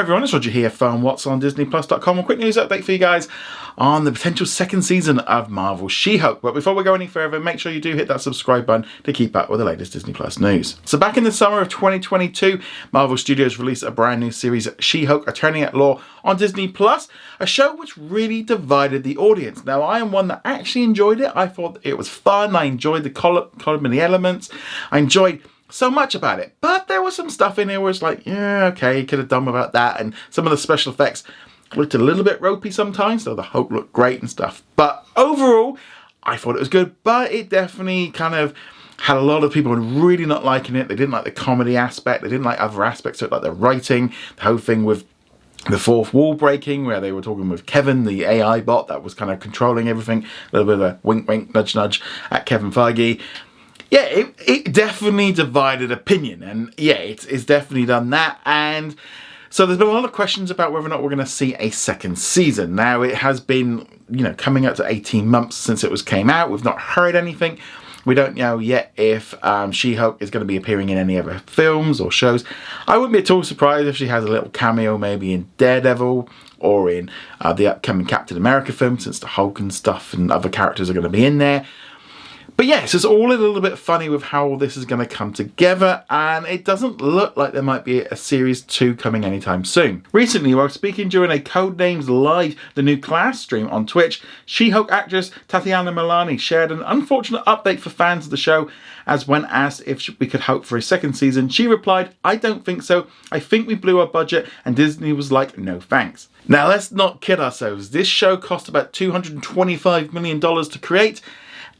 Everyone, it's Roger here from what's on DisneyPlus.com. A quick news update for you guys on the potential second season of Marvel's She-Hulk. But before we go any further, make sure you do hit that subscribe button to keep up with the latest Disney Plus news. So back in the summer of 2022, Marvel Studios released a brand new series, She-Hulk, Attorney at Law, on Disney Plus, a show which really divided the audience. Now, I am one that actually enjoyed it. I thought it was fun. I enjoyed the comedy elements. I enjoyed so much about it, but there was some stuff in there where it's like, yeah, okay, could have done without that, and some of the special effects looked a little bit ropey sometimes, though the Hulk looked great and stuff. But overall, I thought it was good, but it definitely kind of had a lot of people really not liking it. They didn't like the comedy aspect, they didn't like other aspects of it, like the writing, the whole thing with the fourth wall breaking, where they were talking with Kevin, the AI bot that was kind of controlling everything, a little bit of a wink wink, nudge nudge at Kevin Feige. Yeah, it definitely divided opinion, and yeah, it's definitely done that. And so there's been a lot of questions about whether or not we're going to see a second season. Now, it has been, coming up to 18 months since it came out. We've not heard anything. We don't know yet if She-Hulk is going to be appearing in any other films or shows. I wouldn't be at all surprised if she has a little cameo maybe in Daredevil or in the upcoming Captain America film, since the Hulk and stuff and other characters are going to be in there. But yes, it's all a little bit funny with how all this is going to come together, and it doesn't look like there might be a series 2 coming anytime soon. Recently, while speaking during a Codenames Live The New Class stream on Twitch, She-Hulk actress Tatiana Maslany shared an unfortunate update for fans of the show, as when asked if we could hope for a second season, she replied, "I don't think so. I think we blew our budget," and Disney was like, "No thanks." Now, let's not kid ourselves. This show cost about $225 million to create,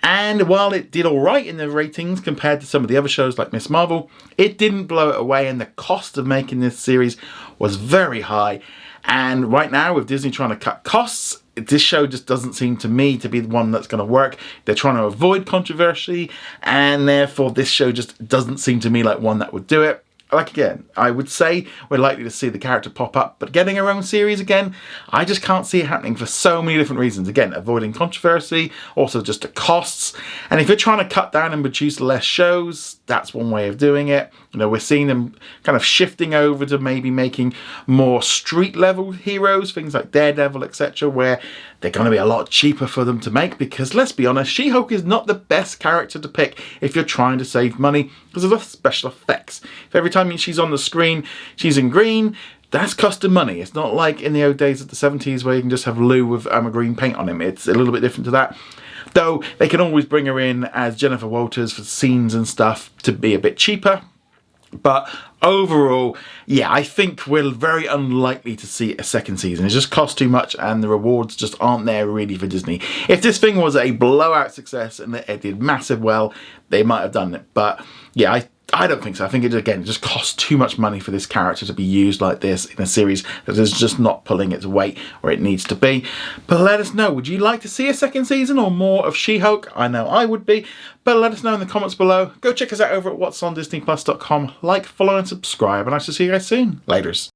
and while it did alright in the ratings compared to some of the other shows like Ms. Marvel, it didn't blow it away, and the cost of making this series was very high. And right now, with Disney trying to cut costs, this show just doesn't seem to me to be the one that's going to work. They're trying to avoid controversy, and therefore this show just doesn't seem to me like one that would do it. Like, again, I would say we're likely to see the character pop up, but getting her own series again, I just can't see it happening for so many different reasons. Again, avoiding controversy, also just the costs. And if you're trying to cut down and produce less shows, that's one way of doing it. We're seeing them kind of shifting over to maybe making more street level heroes, things like Daredevil, etc., where they're going to be a lot cheaper for them to make, because let's be honest, She-Hulk is not the best character to pick if you're trying to save money because of the special effects. If every time she's on the screen she's in green, that's costing money. It's not like in the old days of the 70s where you can just have Lou with green paint on him. It's a little bit different to that. Though they can always bring her in as Jennifer Walters for scenes and stuff to be a bit cheaper. But overall, yeah, I think we're very unlikely to see a second season. It just costs too much, and the rewards just aren't there really for Disney. If this thing was a blowout success and it did massive well, they might have done it. But yeah, I don't think so. I think it, again, just costs too much money for this character to be used like this in a series that is just not pulling its weight where it needs to be. But let us know, would you like to see a second season or more of She-Hulk? I know I would be, but let us know in the comments below. Go check us out over at what's on DisneyPlus.com. Like, follow and subscribe, and I shall see you guys soon. Laters.